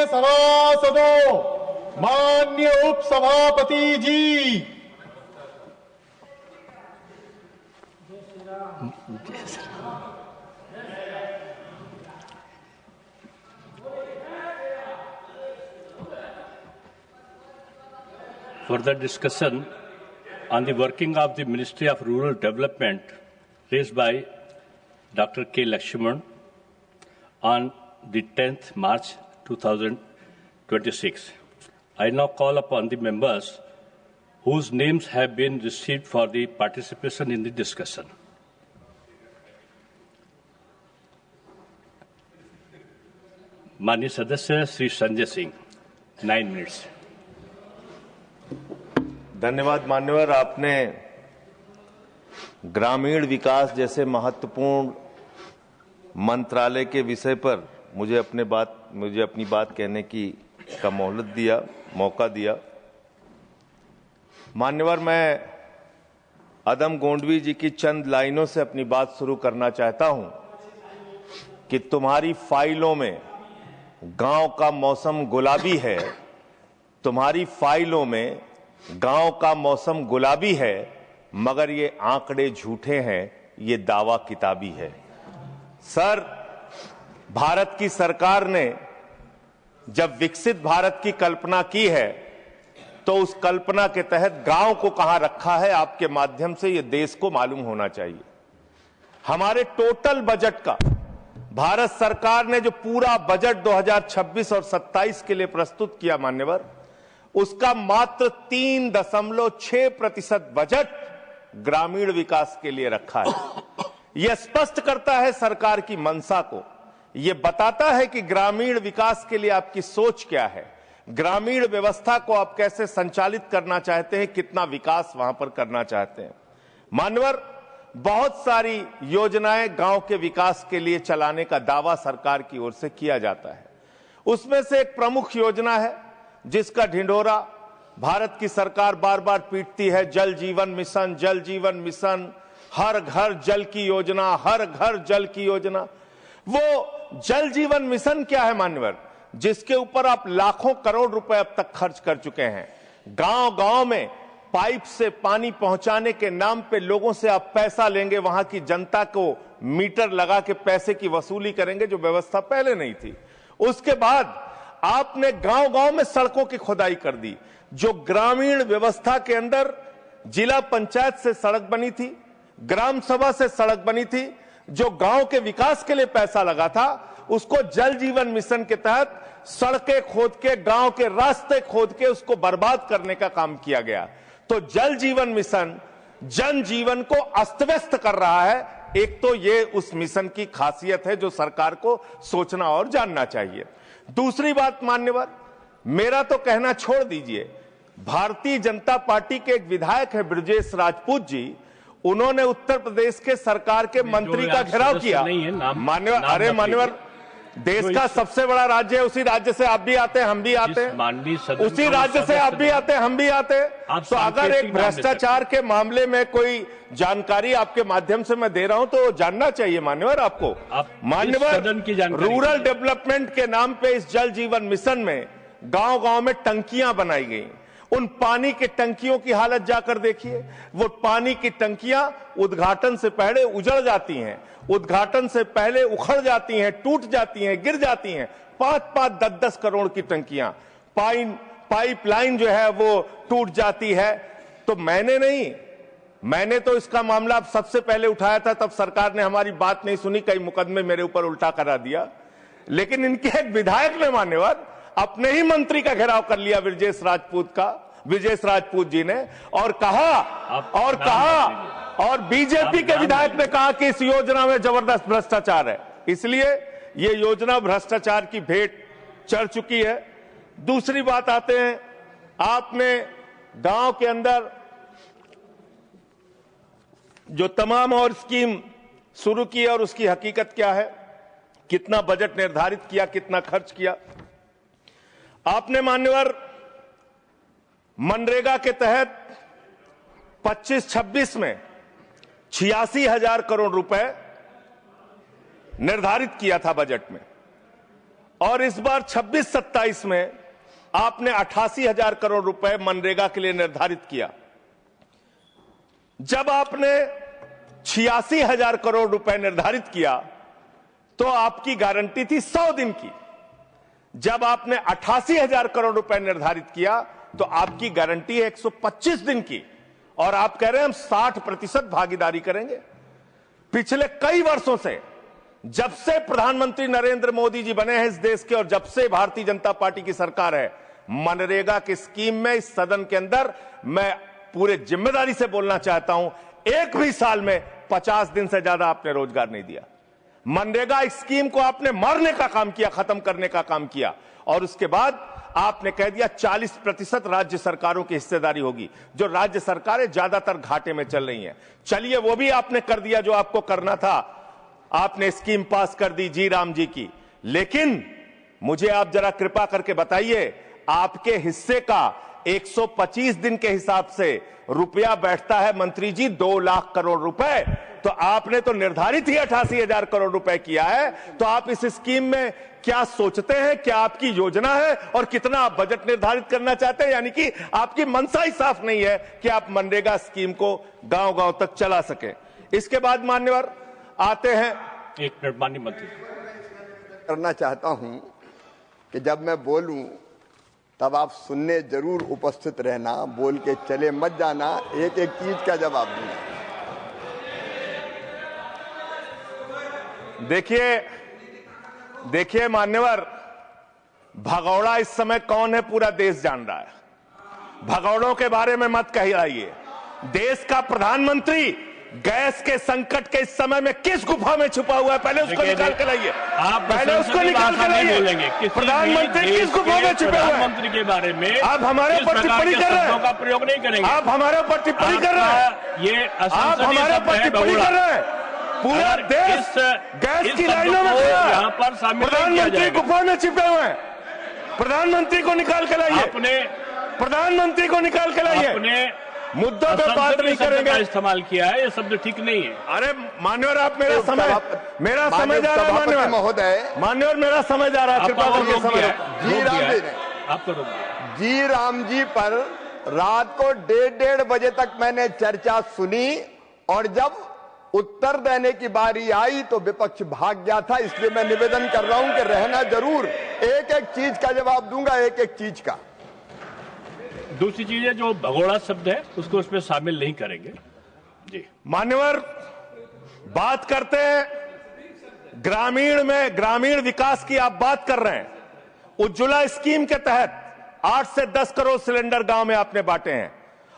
माननीय सभासदों, माननीय उप सभापति जी, further discussion on the working of the Ministry of Rural Development raised by Dr. K. Lakshman on the 10th March 2026. I now call upon the members whose names have been received for the participation in the discussion. माननीय सदस्य Shri Sanjay Singh, 9 minutes. धन्यवाद मान्यवर। आपने ग्रामीण विकास जैसे महत्वपूर्ण मंत्रालय के विषय पर मुझे अपनी बात कहने का मौका दिया। मान्यवर, मैं अदम गोंडवी जी की चंद लाइनों से अपनी बात शुरू करना चाहता हूं कि तुम्हारी फाइलों में गांव का मौसम गुलाबी है, तुम्हारी फाइलों में गांव का मौसम गुलाबी है, मगर ये आंकड़े झूठे हैं, ये दावा किताबी है। सर, भारत की सरकार ने जब विकसित भारत की कल्पना की है तो उस कल्पना के तहत गांव को कहां रखा है, आपके माध्यम से ये देश को मालूम होना चाहिए। हमारे टोटल बजट का भारत सरकार ने जो पूरा बजट 2026 और 27 के लिए प्रस्तुत किया मान्यवर, उसका मात्र 3.6% बजट ग्रामीण विकास के लिए रखा है। यह स्पष्ट करता है सरकार की मंशा को, यह बताता है कि ग्रामीण विकास के लिए आपकी सोच क्या है, ग्रामीण व्यवस्था को आप कैसे संचालित करना चाहते हैं, कितना विकास वहां पर करना चाहते हैं। मान्यवर, बहुत सारी योजनाएं गांव के विकास के लिए चलाने का दावा सरकार की ओर से किया जाता है। उसमें से एक प्रमुख योजना है जिसका ढिंढोरा भारत की सरकार बार बार पीटती है, जल जीवन मिशन, जल जीवन मिशन, हर घर जल की योजना, हर घर जल की योजना। वो जल जीवन मिशन क्या है मान्यवर, जिसके ऊपर आप लाखों करोड़ रुपए अब तक खर्च कर चुके हैं। गांव गांव में पाइप से पानी पहुंचाने के नाम पे लोगों से आप पैसा लेंगे, वहां की जनता को मीटर लगा के पैसे की वसूली करेंगे, जो व्यवस्था पहले नहीं थी। उसके बाद आपने गांव गांव में सड़कों की खुदाई कर दी। जो ग्रामीण व्यवस्था के अंदर जिला पंचायत से सड़क बनी थी, ग्राम सभा से सड़क बनी थी, जो गांव के विकास के लिए पैसा लगा था, उसको जल जीवन मिशन के तहत सड़कें खोद के, गांव के रास्ते खोद के उसको बर्बाद करने का काम किया गया। तो जल जीवन मिशन जन जीवन को अस्त व्यस्त कर रहा है। एक तो ये उस मिशन की खासियत है जो सरकार को सोचना और जानना चाहिए। दूसरी बात मान्यवर, मेरा तो कहना छोड़ दीजिए, भारतीय जनता पार्टी के एक विधायक है ब्रजेश राजपूत जी, उन्होंने उत्तर प्रदेश के सरकार के मंत्री का घेराव किया। मान्यवर, अरे मान्यवर, देश का सबसे बड़ा राज्य है, उसी राज्य से आप भी आते हैं, हम भी आते हैं, उसी राज्य से आप भी आते हैं, हम भी आते हैं। तो अगर एक भ्रष्टाचार के मामले में कोई जानकारी आपके माध्यम से मैं दे रहा हूं तो जानना चाहिए मान्यवर आपको। मान्यवर, रूरल डेवलपमेंट के नाम पे इस जल जीवन मिशन में गांव गांव में टंकियां बनाई गई। उन पानी की टंकियों की हालत जाकर देखिए। वो पानी की टंकियां उद्घाटन से पहले उजड़ जाती हैं, उद्घाटन से पहले उखड़ जाती हैं, टूट जाती हैं, गिर जाती हैं। 5-5, 10-10 करोड़ की टंकियां, पाइपलाइन जो है वो टूट जाती है। तो मैंने तो इसका मामला सबसे पहले उठाया था, तब सरकार ने हमारी बात नहीं सुनी, कई मुकदमे मेरे ऊपर उल्टा करा दिया। लेकिन इनके एक विधायक ने मान्यवर अपने ही मंत्री का घेराव कर लिया, ब्रजेश राजपूत जी ने, और कहा और बीजेपी के विधायक ने कहा कि इस योजना में जबरदस्त भ्रष्टाचार है। इसलिए ये योजना भ्रष्टाचार की भेंट चढ़ चुकी है। दूसरी बात आते हैं, आपने गांव के अंदर जो तमाम और स्कीम शुरू की और उसकी हकीकत क्या है, कितना बजट निर्धारित किया, कितना खर्च किया। आपने मान्यवर मनरेगा के तहत 25-26 में 86,000 करोड़ रुपए निर्धारित किया था बजट में। और इस बार 26-27 में आपने 88,000 करोड़ रुपए मनरेगा के लिए निर्धारित किया। जब आपने 86,000 करोड़ रुपए निर्धारित किया तो आपकी गारंटी थी 100 दिन की। जब आपने 88,000 करोड़ रुपए निर्धारित किया तो आपकी गारंटी है 125 दिन की, और आप कह रहे हैं हम 60% भागीदारी करेंगे। पिछले कई वर्षों से, जब से प्रधानमंत्री नरेंद्र मोदी जी बने हैं इस देश के और जब से भारतीय जनता पार्टी की सरकार है, मनरेगा की स्कीम में इस सदन के अंदर मैं पूरे जिम्मेदारी से बोलना चाहता हूं, एक भी साल में 50 दिन से ज्यादा आपने रोजगार नहीं दिया। मनरेगा स्कीम को आपने मारने का काम किया, खत्म करने का काम किया, और उसके बाद आपने कह दिया 40% राज्य सरकारों की हिस्सेदारी होगी। जो राज्य सरकारें ज्यादातर घाटे में चल रही हैं, चलिए वो भी आपने कर दिया जो आपको करना था। आपने स्कीम पास कर दी जी राम जी की, लेकिन मुझे आप जरा कृपा करके बताइए, आपके हिस्से का 125 दिन के हिसाब से रुपया बैठता है मंत्री जी 2 लाख करोड़ रुपए। तो आपने तो निर्धारित ही 88,000 करोड़ रुपए किया है। तो आप इस स्कीम में क्या सोचते हैं, क्या आपकी योजना है और कितना आप बजट निर्धारित करना चाहते हैं? यानी कि आपकी मंशा ही साफ नहीं है कि आप मनरेगा स्कीम को गांव-गांव तक चला सके। इसके बाद मान्यवर आते हैं, एक मिनट माननीय मंत्री। करना चाहता हूं कि जब मैं बोलूं तब आप सुनने जरूर उपस्थित रहना, बोल के चले मत जाना, एक एक चीज का जवाब दूंगा। देखिए मान्यवर, भगौड़ा इस समय कौन है पूरा देश जान रहा है। भगौड़ों के बारे में मत कहिए। देश का प्रधानमंत्री गैस के संकट के इस समय में किस गुफा में छुपा हुआ है, पहले उसको निकाल के लाइए। आप पहले उसको निकाल के लाइए। प्रधानमंत्री किस गुफा में छुपे हुए हैं? प्रधानमंत्री के बारे में आप हमारे ऊपर टिप्पणी कर रहे हैं, का प्रयोग नहीं करेंगे। आप हमारे ऊपर टिप्पणी कर रहे हैं, ये आप हमारे ऊपर टिप्पणी कर रहे हैं। पूरा देश गैस की लाइनों में खड़ा है, प्रधानमंत्री गुफा में छिपे हुए हैं। प्रधानमंत्री को निकाल के लाइए, प्रधानमंत्री को निकाल के लाइए। मुद्दों पे बात नहीं करेंगे। इस्तेमाल किया है, ये शब्द ठीक नहीं है। अरे मान्यवर, आप मेरा समय जा रहा है। मान्यवर महोदय, मान्यवर मेरा समय जा रहा है, कृपा करके समय। जी राम जी ने आपको जी राम जी पर रात को 1:30 बजे तक मैंने चर्चा सुनी, और जब उत्तर देने की बारी आई तो विपक्ष भाग गया था। इसलिए मैं निवेदन कर रहा हूं कि रहना जरूर, एक एक चीज का जवाब दूंगा, एक एक चीज का। दूसरी चीज है, जो भगोड़ा शब्द है उसको उसमें शामिल नहीं करेंगे। जी मान्यवर, बात करते हैं ग्रामीण विकास की। आप बात कर रहे हैं, उज्ज्वला स्कीम के तहत 8 से 10 करोड़ सिलेंडर गांव में आपने बांटे हैं,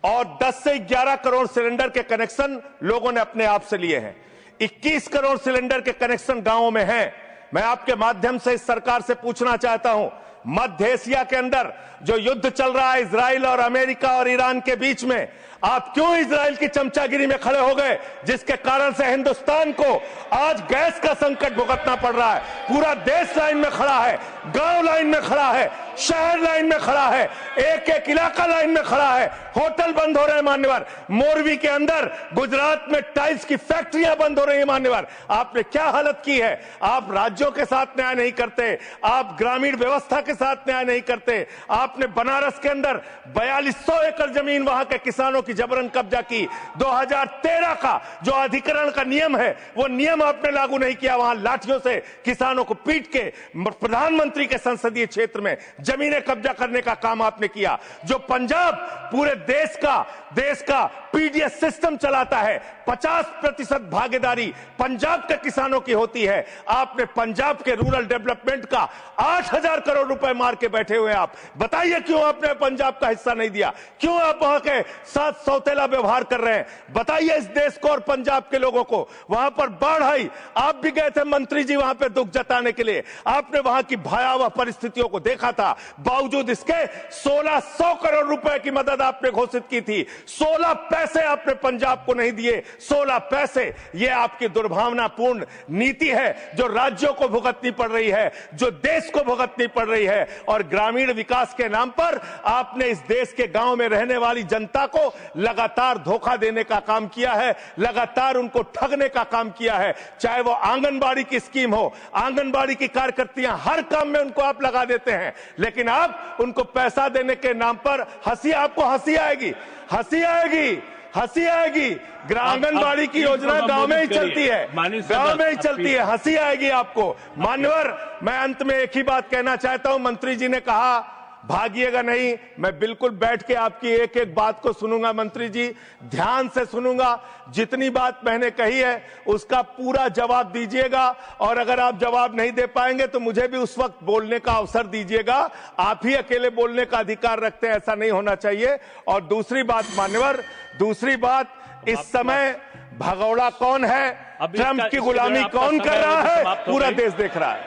और 10 से 11 करोड़ सिलेंडर के कनेक्शन लोगों ने अपने आप से लिए हैं। 21 करोड़ सिलेंडर के कनेक्शन गांवों में हैं। मैं आपके माध्यम से इस सरकार से पूछना चाहता हूं, मध्य एशिया के अंदर जो युद्ध चल रहा है इजराइल और अमेरिका और ईरान के बीच में, आप क्यों इजराइल की चमचागिरी में खड़े हो गए, जिसके कारण से हिंदुस्तान को आज गैस का संकट भुगतना पड़ रहा है। पूरा देश लाइन में खड़ा है, गांव लाइन में खड़ा है, शहर लाइन में खड़ा है, एक एक इलाका लाइन में खड़ा है। होटल बंद हो रहे हैं मान्यवर, मोरवी के अंदर गुजरात में टाइल्स की फैक्ट्रियां बंद हो रही है मान्यवर। आपने क्या हालत की है। आप राज्यों के साथ न्याय नहीं करते, आप ग्रामीण व्यवस्था के साथ न्याय नहीं करते। आपने बनारस के अंदर 4200 एकड़ जमीन वहां के किसानों की जबरन कब्जा की। 2013 का जो अधिकरण का नियम है, वो नियम आपने लागू नहीं किया। वहां लाठियों से किसानों को पीट के प्रधानमंत्री के संसदीय क्षेत्र में जमीनें कब्जा करने का काम आपने किया। जो पंजाब पूरे देश का पीडीएस सिस्टम चलाता है, 50% भागीदारी पंजाब के किसानों की होती है। आपने पंजाब के रूरल डेवलपमेंट का 8,000 करोड़ रुपए मार के बैठे हुए। आप बताइए क्यों आपने पंजाब का हिस्सा नहीं दिया, क्यों आप वहां के साथ सौतेला व्यवहार कर रहे हैं। बताइए इस देश को और पंजाब के लोगों को। वहां पर बाढ़ आई, आप भी गए थे मंत्री जी वहां पे दुख जताने के लिए। आपने वहां की भयावह परिस्थितियों को देखा था, बावजूद इसके 1600 करोड़ रुपए की मदद आपने घोषित की थी। 16 पैसे आपने पंजाब को नहीं दिए, 16 पैसे। यह आपकी दुर्भावनापूर्ण नीति है जो राज्यों को भुगतनी पड़ रही है, जो देश को भुगतनी पड़ रही है। और ग्रामीण विकास के नाम पर आपने इस देश के गांव में रहने वाली जनता को लगातार धोखा देने का काम किया है, लगातार उनको ठगने का काम किया है। चाहे वो आंगनबाड़ी की स्कीम हो, आंगनबाड़ी की कार्यकर्तियां, हर काम में उनको आप लगा देते हैं, लेकिन आप उनको पैसा देने के नाम पर आपको हंसी आएगी, हंसी आएगी, हंसी आएगी। आंगनबाड़ी की योजना गांव में ही चलती है, गांव में ही चलती है, हंसी आएगी आपको। मान्यवर, मैं अंत में एक ही बात कहना चाहता हूं। मंत्री जी ने कहा भागिएगा नहीं, मैं बिल्कुल बैठ के आपकी एक एक बात को सुनूंगा। मंत्री जी, ध्यान से सुनूंगा। जितनी बात मैंने कही है उसका पूरा जवाब दीजिएगा, और अगर आप जवाब नहीं दे पाएंगे तो मुझे भी उस वक्त बोलने का अवसर दीजिएगा। आप ही अकेले बोलने का अधिकार रखते हैं, ऐसा नहीं होना चाहिए। और दूसरी बात मान्यवर, दूसरी बात, इस समय भगौड़ा कौन है, ट्रंप की गुलामी कौन कर रहा है, पूरा देश देख रहा है।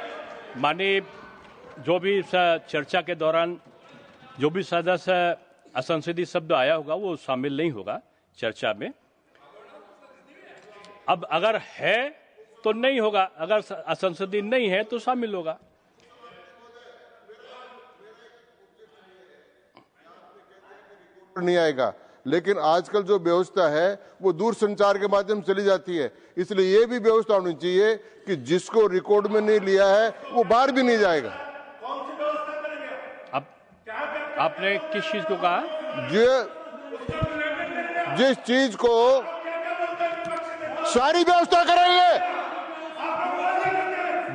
माननीय, जो भी इस चर्चा के दौरान जो भी सदस्य असंसदीय शब्द आया होगा वो शामिल नहीं होगा चर्चा में। अब अगर है तो नहीं होगा, अगर असंसदीय नहीं है तो शामिल होगा। नहीं आएगा, लेकिन आजकल जो व्यवस्था है वो दूर संचार के माध्यम से चली जाती है, इसलिए ये भी व्यवस्था होनी चाहिए कि जिसको रिकॉर्ड में नहीं लिया है वो बाहर भी नहीं जाएगा। अब आपने किस चीज को कहा? जिस चीज को सारी व्यवस्था करेंगे,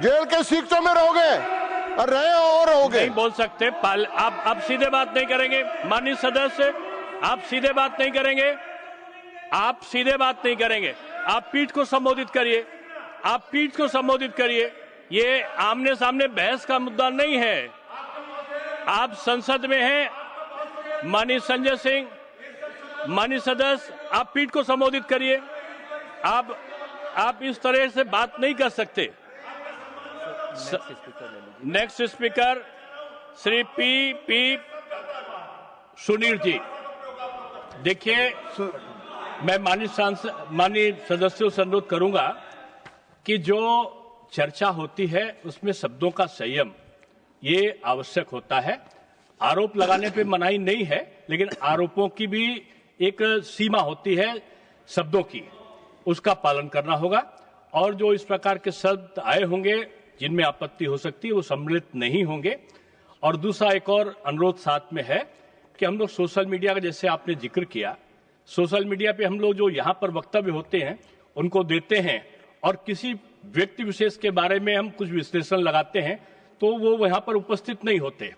जेल के शिक्षकों में रहोगे और रहे और रहोगे। नहीं बोल सकते, आप सीधे बात नहीं करेंगे माननीय सदस्य, आप सीधे बात नहीं करेंगे, आप सीधे बात नहीं करेंगे। आप पीठ को संबोधित करिए, आप पीठ को संबोधित करिए। ये आमने सामने बहस का मुद्दा नहीं है। आप संसद में हैं, माननीय संजय सिंह, माननीय सदस्य, आप पीठ को संबोधित करिए। आप इस तरह से बात नहीं कर सकते। Next speaker Shri P Sunil ji. देखिए, मैं माननीय सदस्यों से अनुरोध करूंगा कि जो चर्चा होती है उसमें शब्दों का संयम ये आवश्यक होता है। आरोप लगाने पे मनाही नहीं है, लेकिन आरोपों की भी एक सीमा होती है शब्दों की, उसका पालन करना होगा। और जो इस प्रकार के शब्द आए होंगे जिनमें आपत्ति हो सकती है वो सम्मिलित नहीं होंगे। और दूसरा एक और अनुरोध साथ में है कि हम लोग सोशल मीडिया का, जैसे आपने जिक्र किया, सोशल मीडिया पे हम लोग जो यहाँ पर वक्तव्य होते हैं उनको देते हैं और किसी व्यक्ति विशेष के बारे में हम कुछ विश्लेषण लगाते हैं तो वो वहां पर उपस्थित नहीं होते।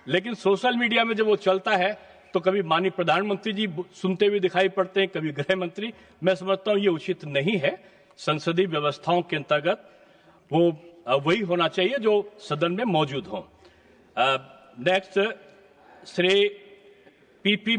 लेकिन सोशल मीडिया में जब वो चलता है तो कभी माननीय प्रधानमंत्री जी सुनते हुए दिखाई पड़ते हैं, कभी गृह मंत्री। मैं समझता हूं ये उचित नहीं है। संसदीय व्यवस्थाओं के अंतर्गत वो वही होना चाहिए जो सदन में मौजूद हो। Next Shri P